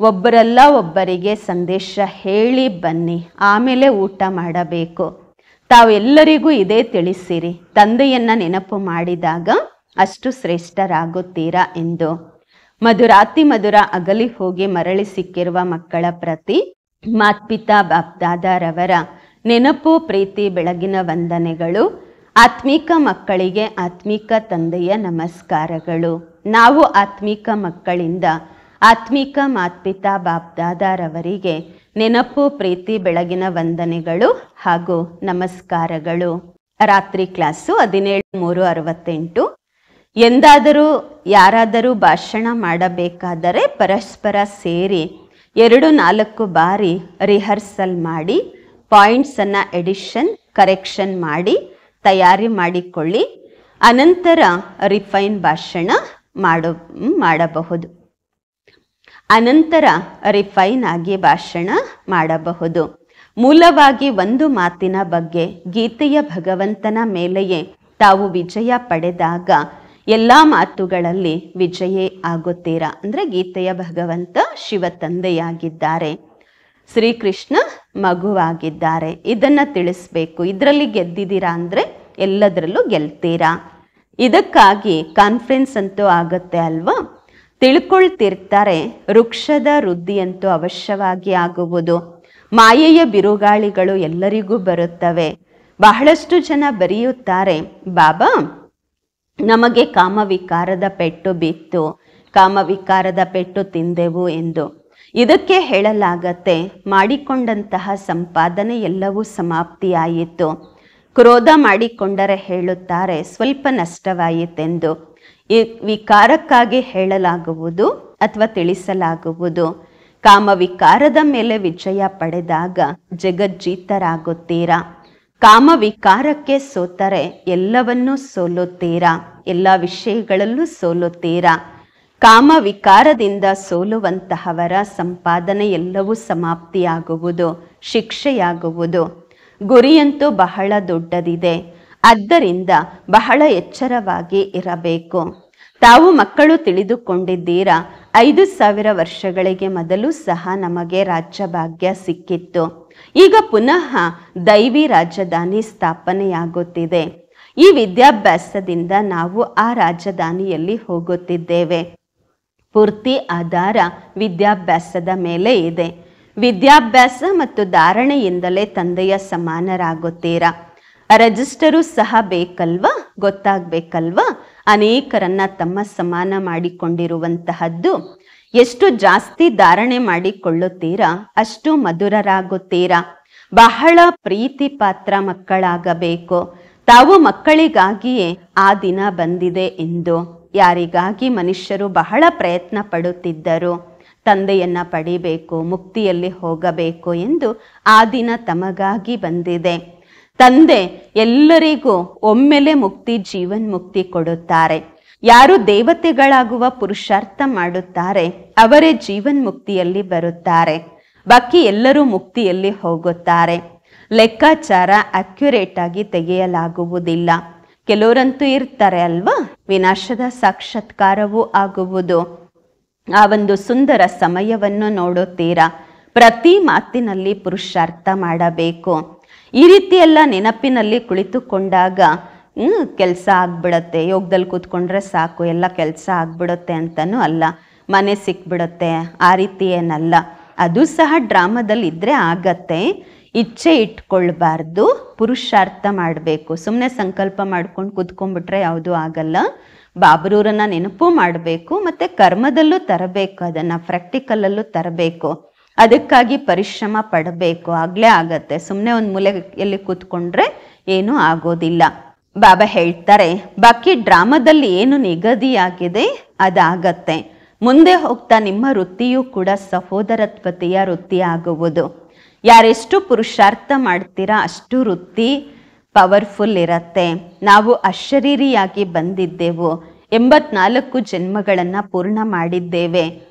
ಒಬ್ಬರಲ್ಲ ಒಬ್ಬರಿಗೆ ಸಂದೇಶ ಹೇಳಿ ಬನ್ನಿ, ಆಮೇಲೆ ಊಟ ಮಾಡಬೇಕು. ತಾವೆಲ್ಲರಿಗೂ ಇದೇ ತಿಳಿಸಿರಿ, ತಂದೆಯನ್ನ ನೆನಪು ಮಾಡಿದಾಗ ಅಷ್ಟು ಶ್ರೇಷ್ಠರಾಗುತ್ತೀರಾ ಎಂದು. ಮಧುರಾತಿ ಮಧುರ ಅಗಲಿ ಹೋಗಿ ಮರಳಿ ಸಿಕ್ಕಿರುವ ಮಕ್ಕಳ ಪ್ರತಿ ಮಾತ್ಪಿತಾ ಬಾಪ್ದಾದಾರವರ ನೆನಪು, ಪ್ರೀತಿ, ಬೆಳಗಿನ ವಂದನೆಗಳು. ಆತ್ಮಿಕ ಮಕ್ಕಳಿಗೆ ಆತ್ಮಿಕ ತಂದೆಯ ನಮಸ್ಕಾರಗಳು. ನಾವು ಆತ್ಮಿಕ ಮಕ್ಕಳಿಂದ ಆತ್ಮಿಕ ಮಾತ್ಪಿತಾ ಬಾಪ್ದಾದಾರವರಿಗೆ ನೆನಪು, ಪ್ರೀತಿ, ಬೆಳಗಿನ ವಂದನೆಗಳು ಹಾಗೂ ನಮಸ್ಕಾರಗಳು. ರಾತ್ರಿ ಕ್ಲಾಸು 17:3:68. ಎಂದಾದರೂ ಯಾರಾದರೂ ಭಾಷಣ ಮಾಡಬೇಕಾದರೆ ಪರಸ್ಪರ ಸೇರಿ 2-4 ಬಾರಿ ರಿಹರ್ಸಲ್ ಮಾಡಿ ಪಾಯಿಂಟ್ಸನ್ನು ಎಡಿಷನ್ ಕರೆಕ್ಷನ್ ಮಾಡಿ ತಯಾರಿ ಮಾಡಿಕೊಳ್ಳಿ. ಅನಂತರ ರಿಫೈನ್ ಭಾಷಣ ಮಾಡಬಹುದು. ಅನಂತರ ರಿಫೈನ್ ಆಗಿ ಭಾಷಣ ಮಾಡಬಹುದು. ಮೂಲವಾಗಿ ಒಂದು ಮಾತಿನ ಬಗ್ಗೆ, ಗೀತೆಯ ಭಗವಂತನ ಮೇಲೆಯೇ ತಾವು ವಿಜಯ ಪಡೆದಾಗ ಎಲ್ಲ ಮಾತುಗಳಲ್ಲಿ ವಿಜಯ ಆಗುತ್ತೀರಾ. ಅಂದರೆ ಗೀತೆಯ ಭಗವಂತ ಶಿವ ತಂದೆಯಾಗಿದ್ದಾರೆ, ಶ್ರೀಕೃಷ್ಣ ಮಗುವಾಗಿದ್ದಾರೆ. ಇದನ್ನು ತಿಳಿಸ್ಬೇಕು. ಇದರಲ್ಲಿ ಗೆದ್ದಿದ್ದೀರಾ ಅಂದರೆ ಎಲ್ಲದರಲ್ಲೂ ಗೆಲ್ತೀರಾ. ಇದಕ್ಕಾಗಿ ಕಾನ್ಫರೆನ್ಸ್ ಅಂತೂ ಆಗುತ್ತೆ ಅಲ್ವಾ. ತಿಳ್ಕೊಳ್ತಿರ್ತಾರೆ. ವೃಕ್ಷದ ವೃದ್ಧಿಯಂತೂ ಅವಶ್ಯವಾಗಿ ಆಗುವುದು. ಮಾಯೆಯ ಬಿರುಗಾಳಿಗಳು ಎಲ್ಲರಿಗೂ ಬರುತ್ತವೆ. ಬಹಳಷ್ಟು ಜನ ಬರೆಯುತ್ತಾರೆ, ಬಾಬಾ ನಮಗೆ ಕಾಮವಿಕಾರದ ಪೆಟ್ಟು ಬಿತ್ತು, ಕಾಮವಿಕಾರದ ಪೆಟ್ಟು ತಿಂದೆವು ಎಂದು. ಇದಕ್ಕೆ ಹೇಳಲಾಗತ್ತೆ, ಮಾಡಿಕೊಂಡಂತಹ ಸಂಪಾದನೆ ಎಲ್ಲವೂ ಸಮಾಪ್ತಿಯಾಯಿತು. ಕ್ರೋಧ ಮಾಡಿಕೊಂಡರೆ ಹೇಳುತ್ತಾರೆ ಸ್ವಲ್ಪ ನಷ್ಟವಾಯಿತೆಂದು. ಈ ವಿಕಾರಕ್ಕಾಗಿ ಹೇಳಲಾಗುವುದು ಅಥವಾ ತಿಳಿಸಲಾಗುವುದು. ಕಾಮವಿಕಾರದ ಮೇಲೆ ವಿಜಯ ಪಡೆದಾಗ ಜಗಜ್ಜೀತರಾಗುತ್ತೀರಾ. ಕಾಮವಿಕಾರಕ್ಕೆ ಸೋತರೆ ಎಲ್ಲವನ್ನೂ ಸೋಲುತ್ತೀರಾ, ಎಲ್ಲ ವಿಷಯಗಳಲ್ಲೂ ಸೋಲುತ್ತೀರಾ. ಕಾಮವಿಕಾರದಿಂದ ಸೋಲುವಂತಹವರ ಸಂಪಾದನೆ ಎಲ್ಲವೂ ಸಮಾಪ್ತಿಯಾಗುವುದು, ಶಿಕ್ಷೆಯಾಗುವುದು. ಗುರಿಯಂತೂ ಬಹಳ ದೊಡ್ಡದಿದೆ. ಆದ್ದರಿಂದ ಬಹಳ ಎಚ್ಚರವಾಗಿ ಇರಬೇಕು. ತಾವು ಮಕ್ಕಳು ತಿಳಿದುಕೊಂಡಿದ್ದೀರಾ, 5,000 ವರ್ಷಗಳಿಗೆ ಮೊದಲು ಸಹ ನಮಗೆ ರಾಜ್ಯಭಾಗ್ಯ ಸಿಕ್ಕಿತ್ತು. ಈಗ ಪುನಃ ದೈವಿ ರಾಜಧಾನಿ ಸ್ಥಾಪನೆಯಾಗುತ್ತಿದೆ. ಈ ವಿದ್ಯಾಭ್ಯಾಸದಿಂದ ನಾವು ಆ ರಾಜಧಾನಿಯಲ್ಲಿ ಹೋಗುತ್ತಿದ್ದೇವೆ. ಪೂರ್ತಿ ಆಧಾರ ವಿದ್ಯಾಭ್ಯಾಸದ ಮೇಲೆ ಇದೆ. ವಿದ್ಯಾಭ್ಯಾಸ ಮತ್ತು ಧಾರಣೆಯಿಂದಲೇ ತಂದೆಯ ಸಮಾನರಾಗುತ್ತೀರಾ. ರಿಜಿಸ್ಟರು ಸಹ ಬೇಕಲ್ವಾ, ಗೊತ್ತಾಗಬೇಕಲ್ವಾ? ಅನೇಕರನ್ನ ತಮ್ಮ ಸಮಾನ ಮಾಡಿಕೊಂಡಿರುವಂತಹದ್ದು. ಎಷ್ಟು ಜಾಸ್ತಿ ಧಾರಣೆ ಮಾಡಿಕೊಳ್ಳುತ್ತೀರಾ ಅಷ್ಟು ಮಧುರರಾಗುತ್ತೀರಾ. ಬಹಳ ಪ್ರೀತಿ ಪಾತ್ರ ಮಕ್ಕಳಾಗಬೇಕು. ತಾವು ಮಕ್ಕಳಿಗಾಗಿಯೇ ಆ ದಿನ ಬಂದಿದೆ ಎಂದು. ಯಾರಿಗಾಗಿ ಮನುಷ್ಯರು ಬಹಳ ಪ್ರಯತ್ನ ಪಡುತ್ತಿದ್ದರು, ತಂದೆಯನ್ನ ಪಡಿಬೇಕು, ಮುಕ್ತಿಯಲ್ಲಿ ಹೋಗಬೇಕು ಎಂದು. ಆ ದಿನ ತಮಗಾಗಿ ಬಂದಿದೆ. ತಂದೆ ಎಲ್ಲರಿಗೂ ಒಮ್ಮೆಲೆ ಮುಕ್ತಿ, ಜೀವನ್ಮುಕ್ತಿ ಕೊಡುತ್ತಾರೆ. ಯಾರು ದೇವತೆಗಳಾಗುವ ಪುರುಷಾರ್ಥ ಮಾಡುತ್ತಾರೆ ಅವರೇ ಜೀವನ್ಮುಕ್ತಿಯಲ್ಲಿ ಬರುತ್ತಾರೆ. ಬಾಕಿ ಎಲ್ಲರೂ ಮುಕ್ತಿಯಲ್ಲಿ ಹೋಗುತ್ತಾರೆ. ಲೆಕ್ಕಾಚಾರ ಅಕ್ಯುರೇಟ್ ಆಗಿ ತೆಗೆಯಲಾಗುವುದಿಲ್ಲ. ಕೆಲವರಂತೂ ಇರ್ತಾರೆ ಅಲ್ವಾ, ವಿನಾಶದ ಸಾಕ್ಷಾತ್ಕಾರವೂ ಆಗುವುದು. ಆ ಒಂದು ಸುಂದರ ಸಮಯವನ್ನು ನೋಡುತ್ತೀರಾ. ಪ್ರತಿ ಮಾತಿನಲ್ಲಿ ಪುರುಷಾರ್ಥ ಮಾಡಬೇಕು. ಈ ರೀತಿ ಎಲ್ಲ ನೆನಪಿನಲ್ಲಿ ಕುಳಿತುಕೊಂಡಾಗ ಕೆಲಸ ಆಗ್ಬಿಡತ್ತೆ. ಯೋಗದಲ್ಲಿ ಕೂತ್ಕೊಂಡ್ರೆ ಸಾಕು, ಎಲ್ಲ ಕೆಲಸ ಆಗ್ಬಿಡುತ್ತೆ ಅಂತನೂ ಅಲ್ಲ. ಮನೆ ಸಿಕ್ಬಿಡುತ್ತೆ, ಆ ರೀತಿ ಏನಲ್ಲ. ಅದು ಸಹ ಡ್ರಾಮಾದಲ್ಲಿ ಇದ್ರೆ ಆಗತ್ತೆ. ಇಚ್ಛೆ ಇಟ್ಕೊಳ್ಬಾರ್ದು, ಪುರುಷಾರ್ಥ ಮಾಡಬೇಕು. ಸುಮ್ಮನೆ ಸಂಕಲ್ಪ ಮಾಡ್ಕೊಂಡು ಕೂತ್ಕೊಂಡ್ಬಿಟ್ರೆ ಯಾವುದೂ ಆಗಲ್ಲ. ಬಾಬ್ರೂರನ್ನ ನೆನಪು ಮಾಡಬೇಕು, ಮತ್ತೆ ಕರ್ಮದಲ್ಲೂ ತರಬೇಕು, ಅದನ್ನ ಪ್ರಾಕ್ಟಿಕಲಲ್ಲೂ ತರಬೇಕು. ಅದಕ್ಕಾಗಿ ಪರಿಶ್ರಮ ಪಡಬೇಕು, ಆಗ್ಲೇ ಆಗತ್ತೆ. ಸುಮ್ಮನೆ ಒಂದು ಮೂಲೆಯಲ್ಲಿ ಕೂತ್ಕೊಂಡ್ರೆ ಏನೂ ಆಗೋದಿಲ್ಲ. ಬಾಬಾ ಹೇಳ್ತಾರೆ, ಬಾಕಿ ಡ್ರಾಮಾದಲ್ಲಿ ಏನು ನಿಗದಿಯಾಗಿದೆ ಅದಾಗತ್ತೆ. ಮುಂದೆ ಹೋಗ್ತಾ ನಿಮ್ಮ ವೃತ್ತಿಯೂ ಕೂಡ ಸಹೋದರತ್ವತೆಯ ವೃತ್ತಿ ಆಗುವುದು. ಯಾರೆಷ್ಟು ಪುರುಷಾರ್ಥ ಮಾಡ್ತೀರಾ ಅಷ್ಟು ವೃತ್ತಿ ಪವರ್ಫುಲ್ ಇರತ್ತೆ. ನಾವು ಅಶರೀರಿಯಾಗಿ ಬಂದಿದ್ದೆವು, 84 ಜನ್ಮಗಳನ್ನು ಪೂರ್ಣ ಮಾಡಿದ್ದೇವೆ.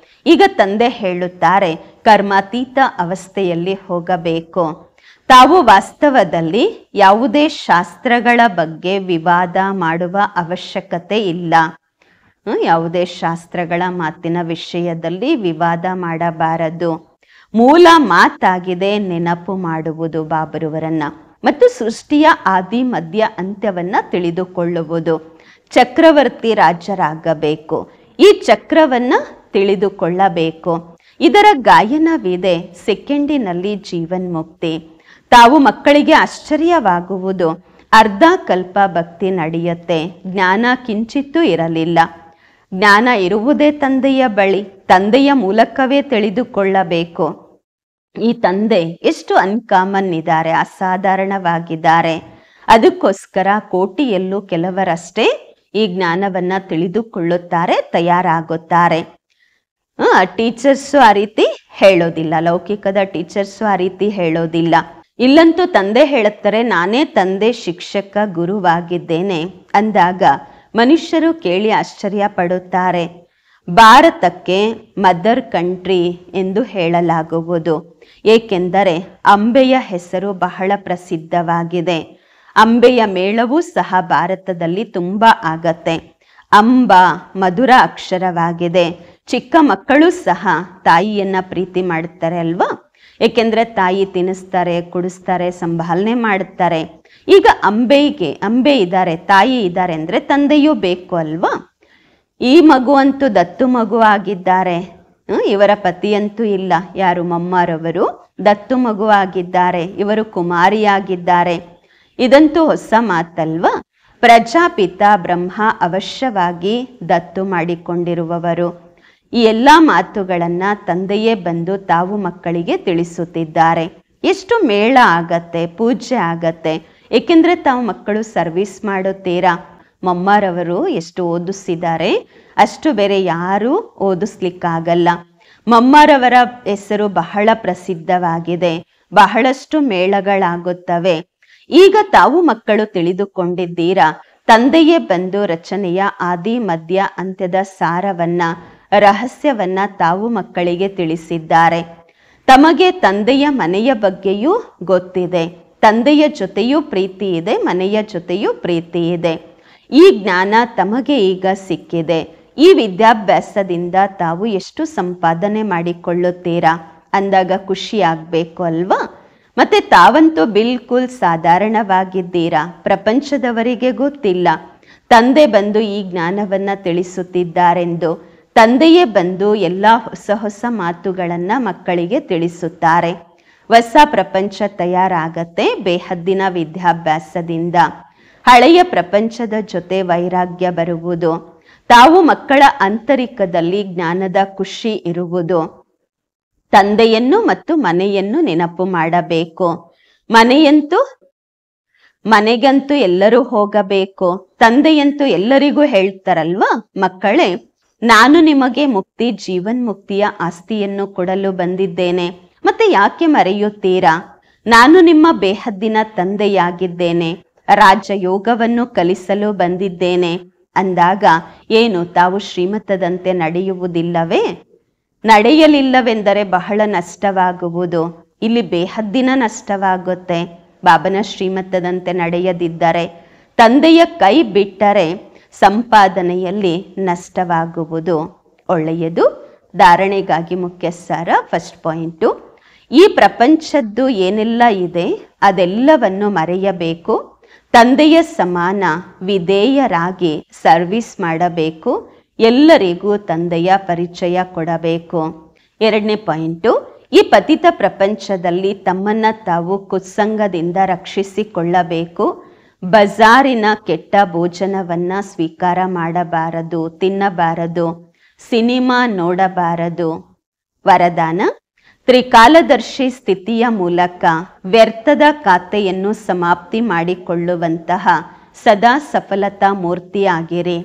ಈಗ ತಂದೆ ಹೇಳುತ್ತಾರೆ, ಕರ್ಮಾತೀತ ಅವಸ್ಥೆಯಲ್ಲಿ ಹೋಗಬೇಕು. ತಾವು ವಾಸ್ತವದಲ್ಲಿ ಯಾವುದೇ ಶಾಸ್ತ್ರಗಳ ಬಗ್ಗೆ ವಿವಾದ ಮಾಡುವ ಅವಶ್ಯಕತೆ ಇಲ್ಲ. ಯಾವುದೇ ಶಾಸ್ತ್ರಗಳ ಮಾತಿನ ವಿಷಯದಲ್ಲಿ ವಿವಾದ ಮಾಡಬಾರದು. ಮೂಲ ಮಾತಾಗಿದೆ ನೆನಪು ಮಾಡುವುದು ಬಾಬರುವರನ್ನ, ಮತ್ತು ಸೃಷ್ಟಿಯ ಆದಿ ಮಧ್ಯ ಅಂತ್ಯವನ್ನ ತಿಳಿದುಕೊಳ್ಳುವುದು. ಚಕ್ರವರ್ತಿ ರಾಜರಾಗಬೇಕು. ಈ ಚಕ್ರವನ್ನ ತಿಳಿದುಕೊಳ್ಳಬೇಕು. ಇದರ ಗಾಯನವಿದೆ, ಸೆಕೆಂಡಿನಲ್ಲಿ ಜೀವನ್ಮುಕ್ತಿ. ತಾವು ಮಕ್ಕಳಿಗೆ ಆಶ್ಚರ್ಯವಾಗುವುದು, ಅರ್ಧ ಕಲ್ಪ ಭಕ್ತಿ ನಡೆಯುತ್ತೆ, ಜ್ಞಾನ ಕಿಂಚಿತ್ತೂ ಇರಲಿಲ್ಲ. ಜ್ಞಾನ ಇರುವುದೇ ತಂದೆಯ ಬಳಿ, ತಂದೆಯ ಮೂಲಕವೇ ತಿಳಿದುಕೊಳ್ಳಬೇಕು. ಈ ತಂದೆ ಎಷ್ಟು ಅನ್ಕಾಮನ್ ಇದ್ದಾರೆ, ಅಸಾಧಾರಣವಾಗಿದ್ದಾರೆ. ಅದಕ್ಕೋಸ್ಕರ ಕೋಟಿಯಲ್ಲೂ ಕೆಲವರಷ್ಟೇ ಈ ಜ್ಞಾನವನ್ನ ತಿಳಿದುಕೊಳ್ಳುತ್ತಾರೆ, ತಯಾರಾಗುತ್ತಾರೆ. ಟೀಚರ್ಸು ಆ ರೀತಿ ಹೇಳೋದಿಲ್ಲ, ಲೌಕಿಕದ ಟೀಚರ್ಸು ಆ ರೀತಿ ಹೇಳೋದಿಲ್ಲ. ಇಲ್ಲಂತೂ ತಂದೆ ಹೇಳುತ್ತಾರೆ, ನಾನೇ ತಂದೆ ಶಿಕ್ಷಕ ಗುರುವಾಗಿದ್ದೇನೆ ಅಂದಾಗ ಮನುಷ್ಯರು ಕೇಳಿ ಆಶ್ಚರ್ಯ ಪಡುತ್ತಾರೆ. ಭಾರತಕ್ಕೆ ಮದರ್ ಕಂಟ್ರಿ ಎಂದು ಹೇಳಲಾಗುವುದು. ಏಕೆಂದರೆ ಅಂಬೆಯ ಹೆಸರು ಬಹಳ ಪ್ರಸಿದ್ಧವಾಗಿದೆ. ಅಂಬೆಯ ಮೇಳವೂ ಸಹ ಭಾರತದಲ್ಲಿ ತುಂಬ ಆಗತ್ತೆ. ಅಂಬ ಮಧುರ ಅಕ್ಷರವಾಗಿದೆ. ಚಿಕ್ಕ ಮಕ್ಕಳು ಸಹ ತಾಯಿಯನ್ನ ಪ್ರೀತಿ ಮಾಡ್ತಾರೆ ಅಲ್ವಾ? ಏಕೆಂದ್ರೆ ತಾಯಿ ತಿನ್ನಿಸ್ತಾರೆ, ಕುಡಿಸ್ತಾರೆ, ಸಂಭಾಲನೆ ಮಾಡುತ್ತಾರೆ. ಈಗ ಅಂಬೆ ಇದ್ದಾರೆ, ತಾಯಿ ಇದ್ದಾರೆ ಅಂದ್ರೆ ತಂದೆಯೂ ಬೇಕು ಅಲ್ವಾ? ಈ ಮಗು ಅಂತೂ ದತ್ತು ಮಗು ಆಗಿದ್ದಾರೆ. ಇವರ ಪತಿಯಂತೂ ಇಲ್ಲ, ಯಾರು ಮಮ್ಮರವರು ದತ್ತು ಮಗು ಆಗಿದ್ದಾರೆ. ಇವರು ಕುಮಾರಿಯಾಗಿದ್ದಾರೆ. ಇದಂತೂ ಹೊಸ ಮಾತಲ್ವಾ? ಪ್ರಜಾಪಿತ ಬ್ರಹ್ಮ ಅವಶ್ಯವಾಗಿ ದತ್ತು ಮಾಡಿಕೊಂಡಿರುವವರು. ಈ ಎಲ್ಲ ಮಾತುಗಳನ್ನ ತಂದೆಯೇ ಬಂದು ತಾವು ಮಕ್ಕಳಿಗೆ ತಿಳಿಸುತ್ತಿದ್ದಾರೆ. ಎಷ್ಟು ಮೇಳ ಆಗತ್ತೆ, ಪೂಜೆ ಆಗತ್ತೆ. ಏಕೆಂದ್ರೆ ತಾವು ಮಕ್ಕಳು ಸರ್ವಿಸ್ ಮಾಡುತ್ತೀರಾ. ಮಮ್ಮರವರು ಎಷ್ಟು ಓದಿಸಿದ್ದಾರೆ ಅಷ್ಟು ಬೇರೆ ಯಾರೂ ಓದಿಸ್ಲಿಕ್ಕಾಗಲ್ಲ. ಮಮ್ಮರವರ ಹೆಸರು ಬಹಳ ಪ್ರಸಿದ್ಧವಾಗಿದೆ. ಬಹಳಷ್ಟು ಮೇಳಗಳಾಗುತ್ತವೆ. ಈಗ ತಾವು ಮಕ್ಕಳು ತಿಳಿದುಕೊಂಡಿದ್ದೀರಾ. ತಂದೆಯೇ ಬಂದು ರಚನೆಯ ಆದಿ ಮಧ್ಯ ಅಂತ್ಯದ ಸಾರವನ್ನ, ರಹಸ್ಯವನ್ನ ತಾವು ಮಕ್ಕಳಿಗೆ ತಿಳಿಸಿದ್ದಾರೆ. ತಮಗೆ ತಂದೆಯ ಮನೆಯ ಬಗ್ಗೆಯೂ ಗೊತ್ತಿದೆ. ತಂದೆಯ ಜೊತೆಯೂ ಪ್ರೀತಿ ಇದೆ, ಮನೆಯ ಜೊತೆಯೂ ಪ್ರೀತಿ ಇದೆ. ಈ ಜ್ಞಾನ ತಮಗೆ ಈಗ ಸಿಕ್ಕಿದೆ. ಈ ವಿದ್ಯಾಭ್ಯಾಸದಿಂದ ತಾವು ಎಷ್ಟು ಸಂಪಾದನೆ ಮಾಡಿಕೊಳ್ಳುತ್ತೀರಾ ಅಂದಾಗ ಖುಷಿ ಆಗಬೇಕು ಅಲ್ವಾ? ಮತ್ತೆ ತಾವಂತೂ ಬಿಲ್ಕುಲ್ ಸಾಧಾರಣವಾಗಿದ್ದೀರಾ, ಪ್ರಪಂಚದವರಿಗೆ ಗೊತ್ತಿಲ್ಲ ತಂದೆ ಬಂದು ಈ ಜ್ಞಾನವನ್ನ ತಿಳಿಸುತ್ತಿದ್ದಾರೆಂದು. ತಂದೆಯೇ ಬಂದು ಎಲ್ಲ ಹೊಸ ಹೊಸ ಮಾತುಗಳನ್ನ ಮಕ್ಕಳಿಗೆ ತಿಳಿಸುತ್ತಾರೆ. ಹೊಸ ಪ್ರಪಂಚ ತಯಾರಾಗತ್ತೆ ಬೇಹದ್ದಿನ ವಿದ್ಯಾಭ್ಯಾಸದಿಂದ. ಹಳೆಯ ಪ್ರಪಂಚದ ಜೊತೆ ವೈರಾಗ್ಯ ಬರುವುದು, ತಾವು ಮಕ್ಕಳ ಆಂತರಿಕದಲ್ಲಿ ಜ್ಞಾನದ ಖುಷಿ ಇರುವುದು. ತಂದೆಯನ್ನು ಮತ್ತು ಮನೆಯನ್ನು ನೆನಪು ಮಾಡಬೇಕು. ಮನೆಗಂತೂ ಎಲ್ಲರೂ ಹೋಗಬೇಕು. ತಂದೆಯಂತೂ ಎಲ್ಲರಿಗೂ ಹೇಳ್ತಾರಲ್ವಾ, ಮಕ್ಕಳೇ ನಾನು ನಿಮಗೆ ಮುಕ್ತಿ ಜೀವನ್ಮುಕ್ತಿಯ ಆಸ್ತಿಯನ್ನು ಕೊಡಲು ಬಂದಿದ್ದೇನೆ, ಮತ್ತೆ ಯಾಕೆ ಮರೆಯುತ್ತೀರಾ? ನಾನು ನಿಮ್ಮ ಬೇಹದ್ದಿನ ತಂದೆಯಾಗಿದ್ದೇನೆ, ರಾಜಯೋಗವನ್ನು ಕಲಿಸಲು ಬಂದಿದ್ದೇನೆ ಅಂದಾಗ ಏನು ತಾವು ಶ್ರೀಮತದಂತೆ ನಡೆಯುವುದಿಲ್ಲವೇ? ನಡೆಯಲಿಲ್ಲವೆಂದರೆ ಬಹಳ ನಷ್ಟವಾಗುವುದು. ಇಲ್ಲಿ ಬೇಹದ್ದಿನ ನಷ್ಟವಾಗುತ್ತೆ. ಬಾಬನ ಶ್ರೀಮತದಂತೆ ನಡೆಯದಿದ್ದರೆ, ತಂದೆಯ ಕೈ ಬಿಟ್ಟರೆ ಸಂಪಾದನೆಯಲ್ಲಿ ನಷ್ಟವಾಗುವುದು. ಒಳ್ಳೆಯದು. ಧಾರಣೆಗಾಗಿ ಮುಖ್ಯ ಸಾರ. ಫಸ್ಟ್ ಪಾಯಿಂಟು, ಈ ಪ್ರಪಂಚದ್ದು ಏನೆಲ್ಲ ಇದೆ ಅದೆಲ್ಲವನ್ನು ಮರೆಯಬೇಕು. ತಂದೆಯ ಸಮಾನ ವಿಧೇಯರಾಗಿ ಸರ್ವಿಸ್ ಮಾಡಬೇಕು. ಎಲ್ಲರಿಗೂ ತಂದೆಯ ಪರಿಚಯ ಕೊಡಬೇಕು. ಎರಡನೇ ಪಾಯಿಂಟು, ಈ ಪತಿತ ಪ್ರಪಂಚದಲ್ಲಿ ತಮ್ಮನ್ನ ತಾವು ಕುತ್ಸಂಗದಿಂದ ರಕ್ಷಿಸಿಕೊಳ್ಳಬೇಕು. ಬಜಾರಿನ ಕೆಟ್ಟ ಭೋಜನವನ್ನ ಸ್ವೀಕಾರ ಮಾಡಬಾರದು, ತಿನ್ನಬಾರದು, ಸಿನಿಮಾ ನೋಡಬಾರದು. ವರದಾನ, ತ್ರಿಕಾಲದರ್ಶಿ ಸ್ಥಿತಿಯ ಮೂಲಕ ವ್ಯರ್ಥದ ಖಾತೆಯನ್ನು ಸಮಾಪ್ತಿ ಮಾಡಿಕೊಳ್ಳುವಂತಹ ಸದಾ ಸಫಲತಾ ಮೂರ್ತಿಯಾಗಿರಿ.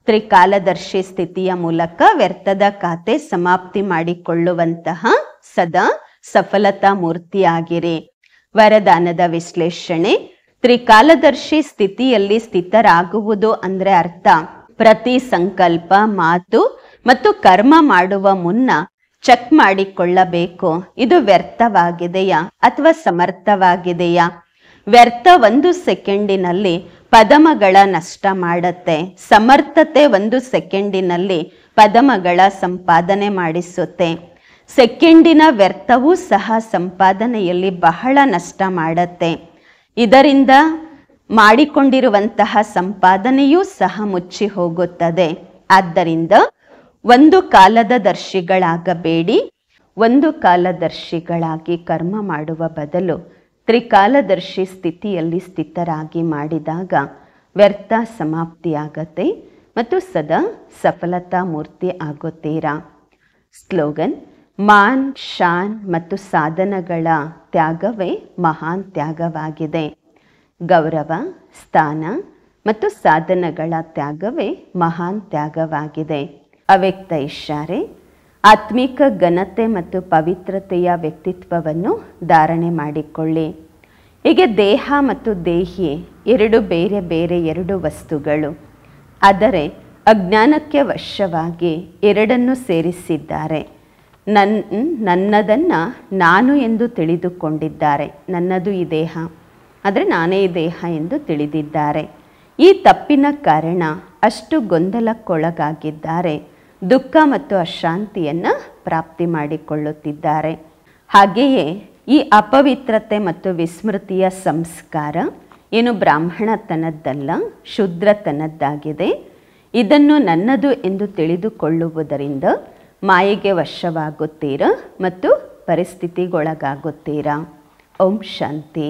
ತ್ರಿಕಾಲದರ್ಶಿ ಸ್ಥಿತಿಯ ಮೂಲಕ ವ್ಯರ್ಥದ ಖಾತೆ ಸಮಾಪ್ತಿ ಮಾಡಿಕೊಳ್ಳುವಂತಹ ಸದಾ ಸಫಲತಾ ಮೂರ್ತಿಯಾಗಿರಿ. ವರದಾನದ ವಿಶ್ಲೇಷಣೆ, ತ್ರಿಕಾಲದರ್ಶಿ ಸ್ಥಿತಿಯಲ್ಲಿ ಸ್ಥಿತರಾಗುವುದು ಅಂದ್ರೆ ಅರ್ಥ, ಪ್ರತಿ ಸಂಕಲ್ಪ, ಮಾತು ಮತ್ತು ಕರ್ಮ ಮಾಡುವ ಮುನ್ನ ಚೆಕ್ ಮಾಡಿಕೊಳ್ಳಬೇಕು. ಇದು ವ್ಯರ್ಥವಾಗಿದೆಯಾ ಅಥವಾ ಸಮರ್ಥವಾಗಿದೆಯಾ? ವ್ಯರ್ಥ 1 ಸೆಕೆಂಡಿನಲ್ಲಿ ಪದಮಗಳ ನಷ್ಟ ಮಾಡುತ್ತೆ. ಸಮರ್ಥತೆ 1 ಸೆಕೆಂಡಿನಲ್ಲಿ ಪದಮಗಳ ಸಂಪಾದನೆ ಮಾಡಿಸುತ್ತೆ. ಸೆಕೆಂಡಿನ ವ್ಯರ್ಥವೂ ಸಹ ಸಂಪಾದನೆಯಲ್ಲಿ ಬಹಳ ನಷ್ಟ ಮಾಡುತ್ತೆ. ಇದರಿಂದ ಮಾಡಿಕೊಂಡಿರುವಂತಹ ಸಂಪಾದನೆಯೂ ಸಹ ಮುಚ್ಚಿ ಹೋಗುತ್ತದೆ. ಆದ್ದರಿಂದ ಒಂದು ಕಾಲದ ದರ್ಶಿಗಳಾಗಬೇಡಿ. ಒಂದು ಕಾಲದರ್ಶಿಗಳಾಗಿ ಕರ್ಮ ಮಾಡುವ ಬದಲು ತ್ರಿಕಾಲದರ್ಶಿ ಸ್ಥಿತಿಯಲ್ಲಿ ಸ್ಥಿತರಾಗಿ ಮಾಡಿದಾಗ ವ್ಯರ್ಥ ಸಮಾಪ್ತಿಯಾಗತ್ತೆ ಮತ್ತು ಸದಾ ಸಫಲತಾ ಮೂರ್ತಿ ಆಗುತ್ತೀರಾ. ಸ್ಲೋಗನ್, ಮಾನ್, ಶಾನ್ ಮತ್ತು ಸಾಧನಗಳ ತ್ಯಾಗವೇ ಮಹಾನ್ ತ್ಯಾಗವಾಗಿದೆ. ಗೌರವ, ಸ್ಥಾನ ಮತ್ತು ಸಾಧನಗಳ ತ್ಯಾಗವೇ ಮಹಾನ್ ತ್ಯಾಗವಾಗಿದೆ. ಅವ್ಯಕ್ತ ಇಶಾರೆ, ಆತ್ಮಿಕ ಘನತೆ ಮತ್ತು ಪವಿತ್ರತೆಯ ವ್ಯಕ್ತಿತ್ವವನ್ನು ಧಾರಣೆ ಮಾಡಿಕೊಳ್ಳಿ. ಹೀಗೆ ದೇಹ ಮತ್ತು ದೇಹಿ ಎರಡು ಬೇರೆ ಬೇರೆ ಎರಡು ವಸ್ತುಗಳು, ಆದರೆ ಅಜ್ಞಾನಕ್ಕೆ ವಶವಾಗಿ ಎರಡನ್ನು ಸೇರಿಸಿದ್ದಾರೆ. ನನ್ನದನ್ನು ನಾನು ಎಂದು ತಿಳಿದುಕೊಂಡಿದ್ದಾರೆ. ನನ್ನದು ಈ ದೇಹ, ಆದರೆ ನಾನೇ ಈ ದೇಹ ಎಂದು ತಿಳಿದಿದ್ದಾರೆ. ಈ ತಪ್ಪಿನ ಕಾರಣ ಅಷ್ಟು ಗೊಂದಲಕ್ಕೊಳಗಾಗಿದ್ದಾರೆ. ದುಃಖ ಮತ್ತು ಅಶಾಂತಿಯನ್ನು ಪ್ರಾಪ್ತಿ ಮಾಡಿಕೊಳ್ಳುತ್ತಿದ್ದಾರೆ. ಹಾಗೆಯೇ ಈ ಅಪವಿತ್ರತೆ ಮತ್ತು ವಿಸ್ಮೃತಿಯ ಸಂಸ್ಕಾರ ಏನು ಬ್ರಾಹ್ಮಣತನದ್ದಲ್ಲ, ಶೂದ್ರತನದ್ದಾಗಿದೆ. ಇದನ್ನು ನನ್ನದು ಎಂದು ತಿಳಿದುಕೊಳ್ಳುವುದರಿಂದ ಮಾಯೆಗೆ ವಶವಾಗುತ್ತೀರಾ ಮತ್ತು ಪರಿಸ್ಥಿತಿಗೊಳಗಾಗುತ್ತೀರಾ. ಓಂ ಶಾಂತಿ.